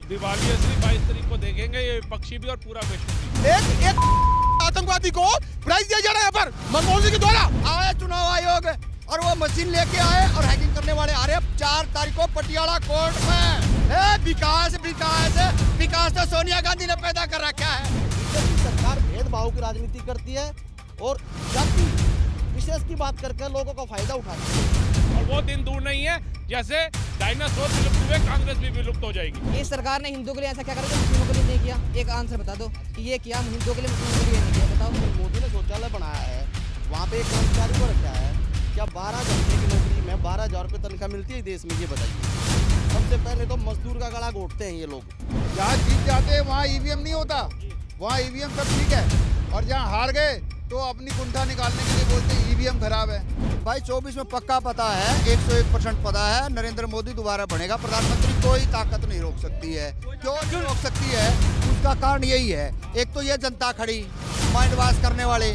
दिवाली असली 22 तारीख को देखेंगे, ये विपक्षी भी और पूरा विश्व भी। एक आतंकवादी को प्राइज दिया जा रहा है यहाँ पर मनमोहन सिंह के द्वारा। आया चुनाव आयोग और वो मशीन लेके आए और हैकिंग करने वाले आ रहे हैं 4 तारीख को पटियाला कोर्ट में। विकास विकास विकास तो सोनिया गांधी ने पैदा कर रखा है। बीजेपी सरकार भेदभाव की राजनीति करती है और जाति विशेष की बात करके लोगों का फायदा उठाती है। और वो दिन दूर नहीं है जैसे डायनासोर विलुप्त हुए, कांग्रेस भी विलुप्त हो जाएगी। ये सरकार ने हिंदुओं के लिए ऐसा क्या करा जो मुस्लिमों के लिए नहीं किया? एक आंसर बता दो कि ये किया हिंदुओं के लिए, मुस्लिमों के लिए नहीं किया, बताओ। मोदी ने शौचालय बनाया है, वहाँ पे एक कर्मचारी को रखा है। क्या 12 घंटे की नौकरी में 12,000 रुपये तनख्वाह मिलती है देश में? ये बताइए। सबसे पहले तो मजदूर का गला घोटते हैं ये लोग। जहाँ जीत जाते हैं वहाँ ईवीएम नहीं होता, वहाँ ईवीएम सब ठीक है, और जहाँ हार गए तो अपनी कुंठा निकालने के लिए बोलते हैं ईवीएम खराब है। भाई 24 में पक्का पता है, 101% पता है, नरेंद्र मोदी दोबारा बनेगा प्रधानमंत्री। कोई ताकत नहीं रोक सकती है। क्यों नहीं रोक सकती है? उसका कारण यही है, एक तो ये जनता खड़ी माइंड वॉश करने वाले,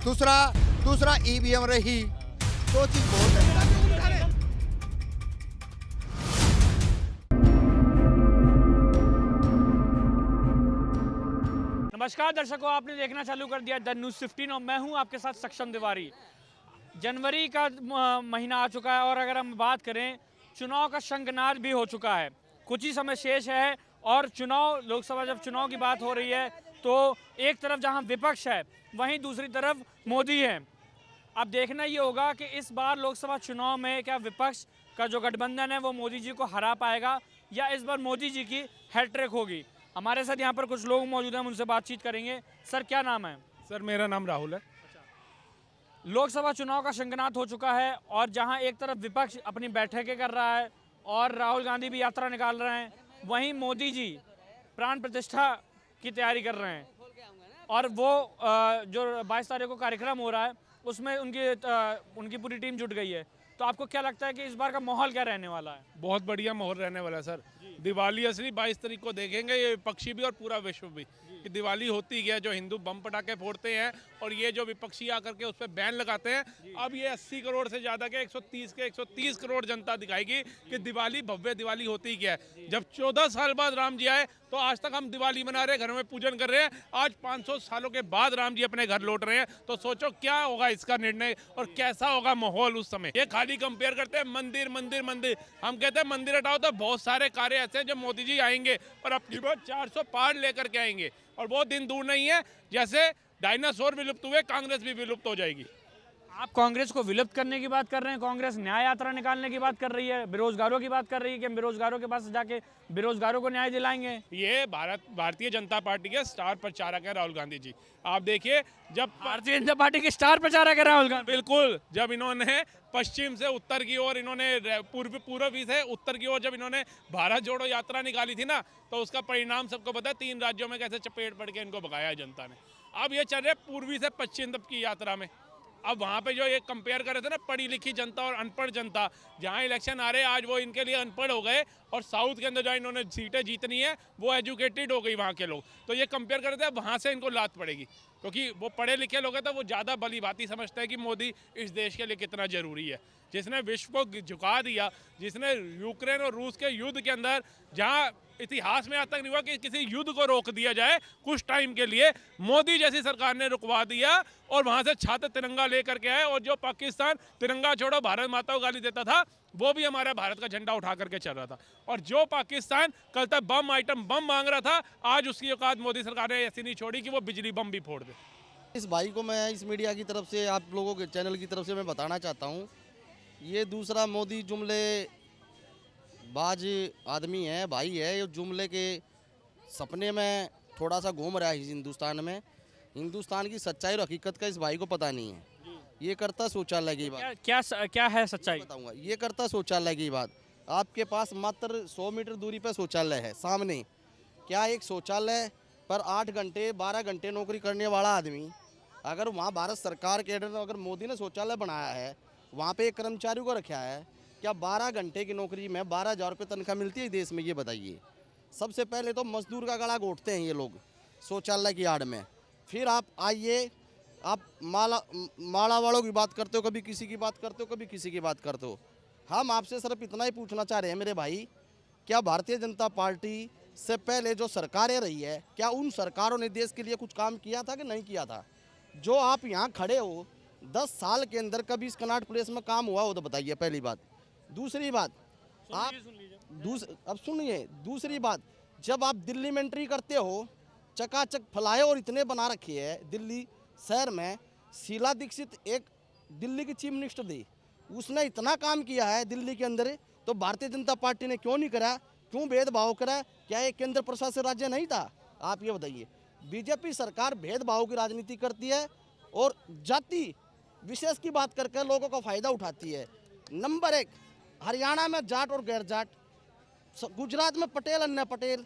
दूसरा ईवीएम रही, दो चीज बहुत है। नमस्कार दर्शकों, आपने देखना चालू कर दिया द न्यूज़ 15 और मैं हूं आपके साथ सक्षम तिवारी। जनवरी का महीना आ चुका है और अगर हम बात करें, चुनाव का शंखनाद भी हो चुका है। कुछ ही समय शेष है और चुनाव, लोकसभा जब चुनाव की बात हो रही है तो एक तरफ जहां विपक्ष है वहीं दूसरी तरफ मोदी है। अब देखना ये होगा कि इस बार लोकसभा चुनाव में क्या विपक्ष का जो गठबंधन है वो मोदी जी को हरा पाएगा या इस बार मोदी जी की हैट्रिक होगी। हमारे साथ यहाँ पर कुछ लोग मौजूद हैं, उनसे बातचीत करेंगे। सर क्या नाम है? सर मेरा नाम राहुल है। लोकसभा चुनाव का शंखनाद हो चुका है और जहां एक तरफ विपक्ष अपनी बैठकें कर रहा है और राहुल गांधी भी यात्रा निकाल रहे हैं, वहीं मोदी जी प्राण प्रतिष्ठा की तैयारी कर रहे हैं और वो जो 22 तारीख को कार्यक्रम हो रहा है उसमें उनकी पूरी टीम जुट गई है। तो आपको क्या लगता है कि इस बार का माहौल क्या रहने वाला है? बहुत बढ़िया माहौल रहने वाला है सर। दिवाली असली 22 तारीख को देखेंगे, ये विपक्षी भी और पूरा विश्व भी। कि दिवाली होती है जो हिंदू बम पटाखे फोड़ते हैं और ये जो विपक्षी आकर के उस पर बैन लगाते हैं। अब ये 80 करोड़ से ज़्यादा के 130 करोड़ जनता दिखाएगी कि दिवाली भव्य दिवाली होती क्या है। जब 14 साल बाद राम जी आए तो आज तक हम दिवाली मना रहे हैं, घरों में पूजन कर रहे हैं। आज 500 सालों के बाद राम जी अपने घर लौट रहे हैं, तो सोचो क्या होगा इसका निर्णय और कैसा होगा माहौल उस समय। ये खाली कंपेयर करते हैं मंदिर मंदिर मंदिर, हम कहते हैं मंदिर हटाओ तो बहुत सारे कार्य ऐसे हैं जो मोदी जी आएंगे और अपनी बात 400 पार लेकर के आएंगे। और वो दिन दूर नहीं है जैसे डायनासोर विलुप्त हुए, कांग्रेस भी विलुप्त हो जाएगी। आप कांग्रेस को विलुप्त करने की बात कर रहे हैं, कांग्रेस न्याय यात्रा निकालने की बात कर रही है, बेरोजगारों की बात कर रही है कि हम बेरोजगारों के पास जाके बेरोजगारों को न्याय दिलाएंगे। ये भारतीय जनता पार्टी के स्टार प्रचारक है राहुल गांधी जी। आप देखिए, जब भारतीय जनता पार्टी के स्टार प्रचारक है राहुल गांधी, बिल्कुल, जब इन्होंने पश्चिम से उत्तर की ओर, इन्होंने पूर्व से उत्तर की ओर जब इन्होंने भारत जोड़ो यात्रा निकाली थी ना, तो उसका परिणाम सबको पता है। 3 राज्यों में कैसे चपेट पड़ के इनको भगाया जनता ने। अब ये चल रहे पूर्वी से पश्चिम तक की यात्रा में। अब वहाँ पे जो ये कंपेयर कर रहे थे ना, पढ़ी लिखी जनता और अनपढ़ जनता, जहाँ इलेक्शन आ रहे हैं आज वो इनके लिए अनपढ़ हो गए और साउथ के अंदर जहाँ इन्होंने सीटें जीतनी है वो एजुकेटेड हो गई वहाँ के लोग। तो ये कंपेयर कर रहे थे, वहाँ से इनको लात पड़ेगी क्योंकि वो पढ़े लिखे लोग हैं तो वो ज़्यादा भली भांति समझते हैं कि मोदी इस देश के लिए कितना ज़रूरी है। जिसने विश्व को झुका दिया, जिसने यूक्रेन और रूस के युद्ध के अंदर, जहाँ इतिहास में आज तक नहीं हुआ कि किसी युद्ध को रोक दिया जाए कुछ टाइम के लिए, मोदी जैसी सरकार ने रुकवा दिया और वहां से छात्र तिरंगा लेकर के आए। और जो पाकिस्तान तिरंगा छोड़ो भारत माता को गाली देता था, वो भी हमारा भारत का झंडा उठा करके चल रहा था। और जो पाकिस्तान कल तक बम मांग रहा था, आज उसकी औकात मोदी सरकार ने ऐसी नहीं छोड़ी कि वो बिजली बम भी फोड़ दे। इस भाई को मैं इस मीडिया की तरफ से, आप लोगों के चैनल की तरफ से मैं बताना चाहता हूँ, ये दूसरा मोदी जुमले बाज आदमी है, भाई है। ये जुमले के सपने में थोड़ा सा घूम रहा है हिंदुस्तान में। हिंदुस्तान की सच्चाई और हकीकत का इस भाई को पता नहीं है। ये करता शौचालय की बात। क्या है सच्चाई? बताऊंगा। ये करता शौचालय की बात। आपके पास मात्र 100 मीटर दूरी पर शौचालय है सामने। क्या एक शौचालय पर 8 घंटे 12 घंटे नौकरी करने वाला आदमी, अगर वहाँ भारत सरकार के अंडर अगर मोदी ने शौचालय बनाया है, वहाँ पे एक कर्मचारी को रखा है, क्या 12 घंटे की नौकरी में 12,000 रुपये तनख्वाह मिलती है देश में? ये बताइए। सबसे पहले तो मजदूर का गला घोटते हैं ये लोग शौचालय की आड़ में। फिर आप आइए, आप माला वालों की बात करते हो, कभी किसी की बात करते हो, कभी किसी की बात करते हो। हम आपसे सिर्फ इतना ही पूछना चाह रहे हैं मेरे भाई, क्या भारतीय जनता पार्टी से पहले जो सरकारें रही है, क्या उन सरकारों ने देश के लिए कुछ काम किया था कि नहीं किया था? जो आप यहाँ खड़े हो, 10 साल के अंदर कभी इस कनॉट प्लेस में काम हुआ हो तो बताइए, पहली बात। दूसरी बात, आप अब सुनिए, दूसरी बात, जब आप दिल्ली में एंट्री करते हो, चकाचक फ्लाईओवर इतने बना रखे हैं दिल्ली शहर में। शीला दीक्षित एक दिल्ली की चीफ मिनिस्टर थी, उसने इतना काम किया है दिल्ली के अंदर, तो भारतीय जनता पार्टी ने क्यों नहीं करा? क्यों भेदभाव करा? क्या ये केंद्र प्रशासित राज्य नहीं था? आप ये बताइए। बीजेपी सरकार भेदभाव की राजनीति करती है और जाति विशेष की बात करके लोगों का फायदा उठाती है। नंबर 1, हरियाणा में जाट और गैर जाट, गुजरात में पटेल अन्य पटेल,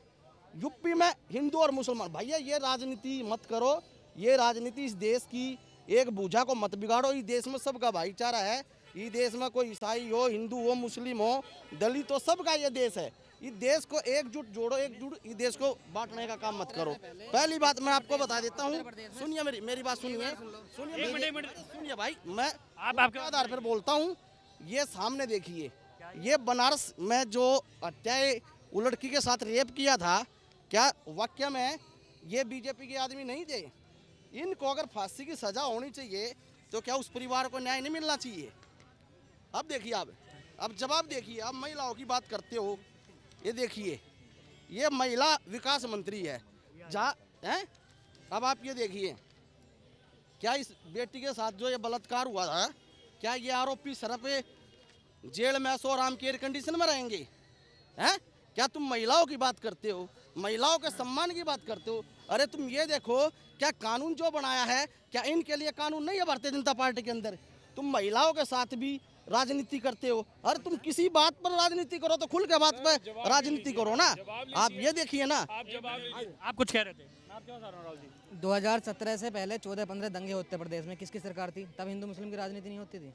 यूपी में हिंदू और मुसलमान। भैया ये राजनीति मत करो, ये राजनीति इस देश की एक भुजा को मत बिगाड़ो। इस देश में सबका भाईचारा है, इस देश में कोई ईसाई हो, हिंदू हो, मुस्लिम हो, दलित हो, सबका ये देश है। इस देश को एकजुट जोड़ो, एकजुट, इस देश को बांटने का काम मत करो। पहली बात मैं आपको बता देता हूँ, सुनिए मेरी बात सुनिए, सुनिए भाई, मैं आपके आधार पर बोलता हूँ। ये सामने देखिए, ये बनारस में जो हत्याएं वो लड़की के साथ रेप किया था, क्या वाक्य में ये बीजेपी के आदमी नहीं थे? इनको अगर फांसी की सजा होनी चाहिए तो क्या उस परिवार को न्याय नहीं मिलना चाहिए? अब देखिए, अब जवाब देखिए। आप महिलाओं की बात करते हो, ये देखिए, ये महिला विकास मंत्री है जहाँ हैं। अब आप ये देखिए, क्या इस बेटी के साथ जो ये बलात्कार हुआ था, क्या ये आरोपी सरप जेल में सो आराम की एयर कंडीशन में रहेंगे? हैं? क्या तुम महिलाओं की बात करते हो, महिलाओं के सम्मान की बात करते हो? अरे तुम ये देखो, क्या कानून जो बनाया है, क्या इनके लिए कानून नहीं है भारतीय जनता पार्टी के अंदर? तुम महिलाओं के साथ भी राजनीति करते हो। अरे तुम किसी बात पर राजनीति करो तो खुल के बात पर राजनीति करो ना। आप ये देखिए ना, आप कुछ कह रहे थे, मैं आपके पास आ रहा हूं, राहुल जी। 2017 से पहले 14-15 दंगे होते प्रदेश में, किसकी सरकार थी? तब हिंदू मुस्लिम की राजनीति नहीं होती थी।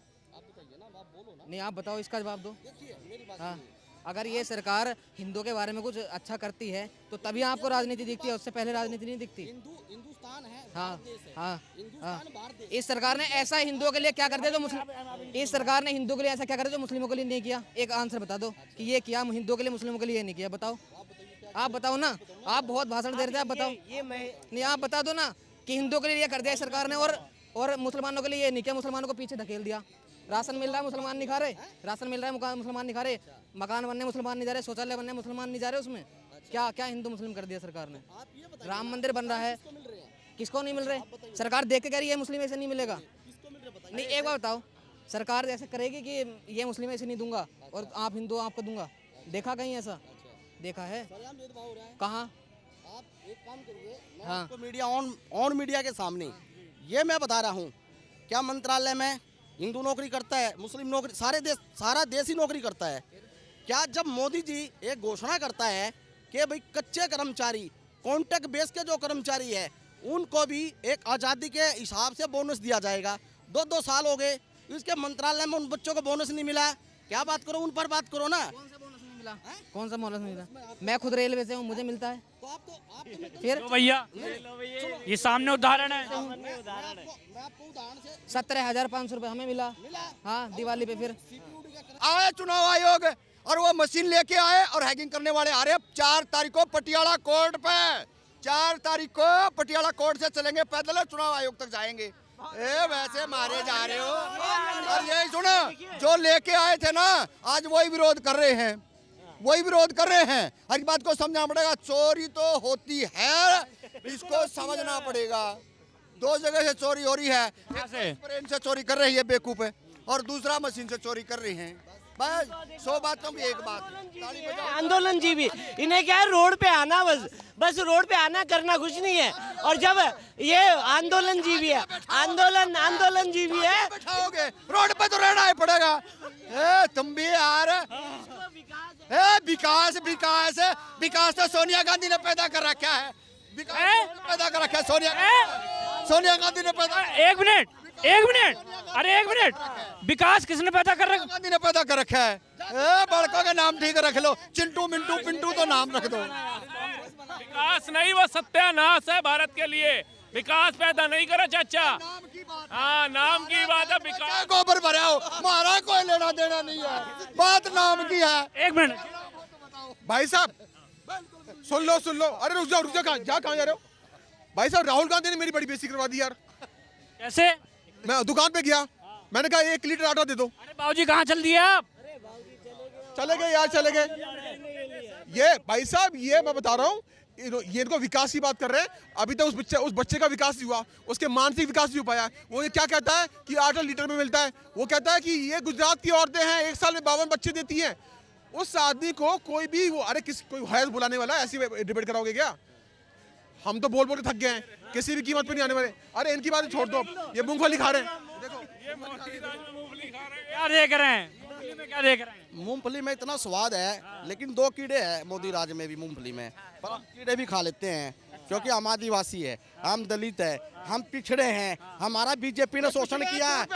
नहीं, आप बताओ, इसका जवाब दो। हाँ, अगर ये सरकार हिंदू के बारे में कुछ अच्छा करती है तो तभी आपको राजनीति दिखती है, उससे पहले राजनीति नहीं दिखती। हिंदुस्तान है, हाँ हाँ हाँ। भारत देश। इस सरकार ने ऐसा हिंदुओं के लिए क्या कर दिया जो मुस्लिम, इस सरकार ने हिंदुओं के लिए ऐसा क्या कर दिया जो मुस्लिमों के लिए नहीं किया? एक आंसर बता दो कि ये किया हिंदुओं के लिए, मुस्लिमों के लिए नहीं किया। बताओ, आप बताओ ना। आप बहुत भाषण दे रहे थे, आप बताओ। नहीं, आप बता दो ना कि हिंदुओं के लिए ये कर दिया इस सरकार ने और मुसलमानों के लिए ये नहीं किया, मुसलमानों को पीछे धकेल दिया। राशन मिल रहा है, मुसलमान नहीं खा रहे। राशन मिल रहा है, मुसलमान नहीं खा रहे। मकान बनने मुसलमान नहीं जा रहे, शौचालय बनने मुसलमान नहीं जा रहे। उसमें क्या क्या हिंदू मुस्लिम कर दिया सरकार ने? राम मंदिर बन रहा है, किसको नहीं मिल रहे? सरकार देख के कह रही है मुस्लिम ऐसे नहीं मिलेगा। नहीं, एक बार बताओ, सरकार ऐसे करेगी कि ये मुस्लिम ऐसे नहीं दूंगा और आप हिंदू आपको दूंगा? देखा कहीं ऐसा? देखा है कहाँ? आप एक काम करिए, मैं हाँ। आपको मीडिया ऑन मीडिया के सामने ये मैं बता रहा हूँ, क्या मंत्रालय में हिंदू नौकरी करता है, मुस्लिम नौकरी, सारा देश ही नौकरी करता है? क्या जब मोदी जी एक घोषणा करता है कि भाई कच्चे कर्मचारी, कॉन्ट्रैक्ट बेस के जो कर्मचारी है, उनको भी एक आज़ादी के हिसाब से बोनस दिया जाएगा। 2-2 साल हो गए, इसके मंत्रालय में उन बच्चों को बोनस नहीं मिला। क्या बात करो, उन पर बात करो ना। कौन सा बोनस नहीं मिला? मैं खुद रेलवे से हूँ, मुझे मिलता है। तो आप फिर लो भैया, ये सामने उदाहरण है। मैं आपको उदाहरण से 17,500 रुपये हमें मिला। हाँ, दिवाली पे। फिर आए चुनाव आयोग और वो मशीन लेके आए और हैकिंग करने वाले आ रहे हैं 4 तारीख को पटियाला कोर्ट पे। 4 तारीख को पटियाला कोर्ट से चलेंगे पैदल, चुनाव आयोग तक जाएंगे। वैसे मारे जा रहे हो। और यही सुनो, जो लेके आए थे ना, आज वही विरोध कर रहे हैं, वही विरोध कर रहे हैं। हर बात को समझना पड़ेगा, चोरी तो होती है, इसको समझना पड़ेगा। 2 जगह से चोरी हो रही है, ट्रेन से चोरी कर रही है बेवकूफ है, और दूसरा मशीन से चोरी कर रही है। बस 100 बातों की एक बात, ताली बजाओ। आंदोलन जीवी, इन्हें क्या है, रोड पे आना, बस रोड पे आना, करना कुछ नहीं है। और जब ये आंदोलन जीवी है, आंदोलन जीवी है, बैठाओगे रोड पे तो रहना ही पड़ेगा। तुम भी यार, विकास तो सोनिया गांधी ने पैदा कर रखा है। विकास पैदा कर रखा है सोनिया गांधी ने पैदा। एक मिनट, अरे एक मिनट, विकास किसने पैदा कर रखा? गांधी ने पैदा कर रखा है। बड़कों का नाम ठीक रख लो, चिंटू मिंटू पिंटू तो नाम रख दो। विकास नहीं, वो सत्यानाश है भारत के लिए। विकास पैदा नहीं करा चाचा। हाँ, नाम की बात है। विकास गोबर भरा हो, हमारा कोई लेना देना नहीं है, बात नाम की है। एक मिनट भाई साहब सुन लो अरे रुक जाओ कहाँ जा रहे हो भाई साहब? राहुल गांधी ने मेरी बड़ी बेइज्जती करवा दी यार। कैसे? मैं दुकान पे गया, मैंने कहा 1 लीटर आटा दे दो। अरे बाबूजी कहाँ चल दिए आप? चले गए यार, चले गए। ये भाई साहब, ये मैं बता रहा हूँ, ये इनको विकास की बात कर रहे हैं। अभी तक उस बच्चे का विकास नहीं हुआ, उसके मानसिक विकास नहीं हो पाया। वो ये क्या कहता है कि 8 लीटर में मिलता है। वो कहता है कि ये गुजरात की औरतें हैं, 1 साल में 52 बच्चे देती हैं। उस आदमी को कोई भी कोई हैज बुलाने वाला ऐसी डिबेट कराओगे क्या? हम तो बोल के थक गए हैं, किसी भी कीमत पे नहीं आने वाले। अरे इनकी बातें छोड़ दो, ये मूंगफली खा रहे हैं। देखो ये मोदी राज में मूंगफली खा रहे हैं। क्या देख रहे हैं मूंगफली में? क्या देख रहे हैं? मूंगफली में इतना स्वाद है, लेकिन 2 कीड़े हैं मोदी राज में भी मूंगफली में, पर हम कीड़े भी खा लेते हैं क्योंकि हम आदिवासी है, हम दलित है, हम पिछड़े हैं। हमारा बीजेपी ने शोषण किया,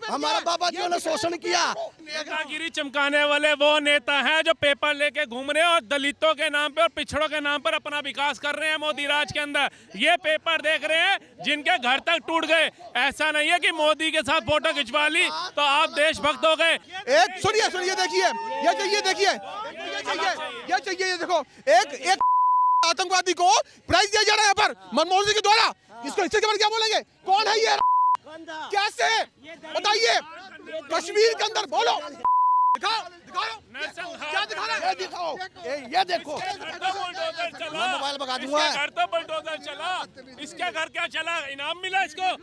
हमारा बाबा जी ने शोषण किया। नेतागिरी चमकाने वाले वो नेता हैं जो पेपर लेके घूम रहे हैं और दलितों के नाम पे और पिछड़ों के नाम पर अपना विकास कर रहे हैं मोदी राज के अंदर। ये पेपर देख रहे हैं जिनके घर तक टूट गए। ऐसा नहीं है कि मोदी के साथ फोटो खिंचवा ली तो आप देशभक्त हो गए। एक सुनिए देखिए, ये चाहिए, ये देखो, एक आतंकवादी को प्राइज दिया जा रहा है यहाँ पर मनमोहन सिंह के द्वारा। इसको इससे के बाद क्या बोलेंगे? कौन है ये? कैसे बताइए? कश्मीर के अंदर बोलो, दिखाओ क्या दिखा रहा है? दिखाओ, ये देखो, मैं मोबाइल भगा दूंगा। घर तो बुलडोजर चला, इसके घर क्या चला? इनाम मिला इसको?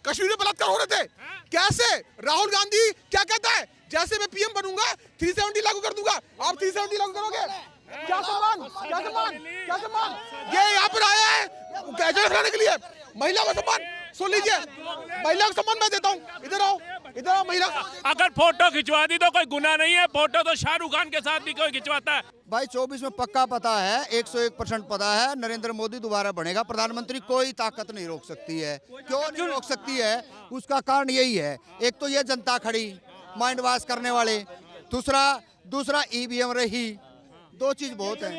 कश्मीर में बलात्कार हो रहे थे। कैसे? राहुल गांधी क्या कहता है? जैसे मैं पीएम बनूंगा 370 लागू कर दूंगा। आप 370 लागू करोगे? क्या सम्मान? ये यहाँ पर आया है गैजेट लाने के लिए। महिला को सम्मान, सुन लीजिए, महिला को सम्मान मैं देता हूँ। इधर आओ महिला। अगर फोटो खिंचवा दी तो कोई गुनाह नहीं है। फोटो तो शाहरुख खान के साथ भी कोई खिंचवाता है। भाई 24 में पक्का पता है, 101% पता है, नरेंद्र मोदी दोबारा बनेगा प्रधानमंत्री। कोई ताकत नहीं रोक सकती है। क्यों नहीं रोक सकती है? उसका कारण यही है, एक तो ये जनता खड़ी, माइंड वॉश करने वाले, दूसरा ईवीएम रही। 2 चीज बहुत है।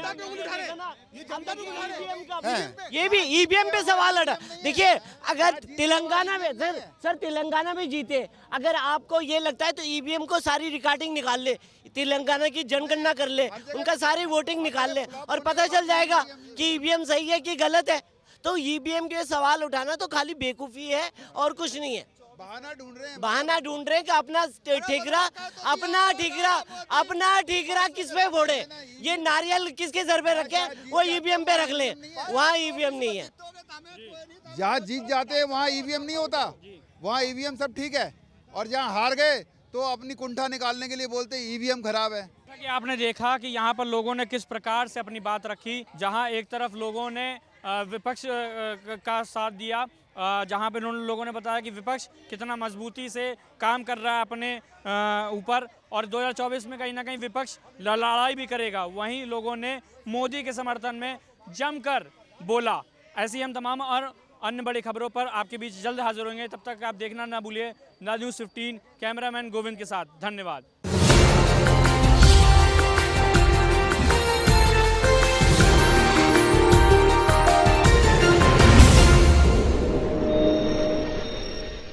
ये भी ईवीएम पे सवाल उठा। देखिए, अगर तेलंगाना में सर तेलंगाना में जीते, अगर आपको ये लगता है तो ईवीएम को सारी रिकॉर्डिंग निकाल ले, तेलंगाना की जनगणना कर ले, उनका सारी वोटिंग निकाल ले और पता चल जाएगा कि ईवीएम सही है कि गलत है। तो ईवीएम के सवाल उठाना तो खाली बेवकूफ़ी है और कुछ नहीं है। बहाना ढूंढ रहे हैं कि अपना ठिकरा किस पे फोड़े। ये नारियल किसके सर पे रखे, वो ईवीएम पे रख ले। वहाँ ईवीएम नहीं है। जहाँ जीत जाते हैं वहाँ ईवीएम नहीं होता, वहाँ ईवीएम सब ठीक है। और जहाँ हार गए तो अपनी कुंठा निकालने के लिए बोलते ईवीएम खराब है। कि आपने देखा कि यहाँ पर लोगों ने किस प्रकार से अपनी बात रखी। जहाँ एक तरफ लोगों ने विपक्ष का साथ दिया, जहाँ पे उन लोगों ने बताया कि विपक्ष कितना मजबूती से काम कर रहा है अपने ऊपर और 2024 में कहीं ना कहीं विपक्ष लड़ाई भी करेगा। वहीं लोगों ने मोदी के समर्थन में जमकर बोला। ऐसी हम तमाम और अन्य बड़ी खबरों पर आपके बीच जल्द हाजिर होंगे। तब तक आप देखना ना भूलिए न्यूज़ 15। कैमरामैन गोविंद के साथ धन्यवाद।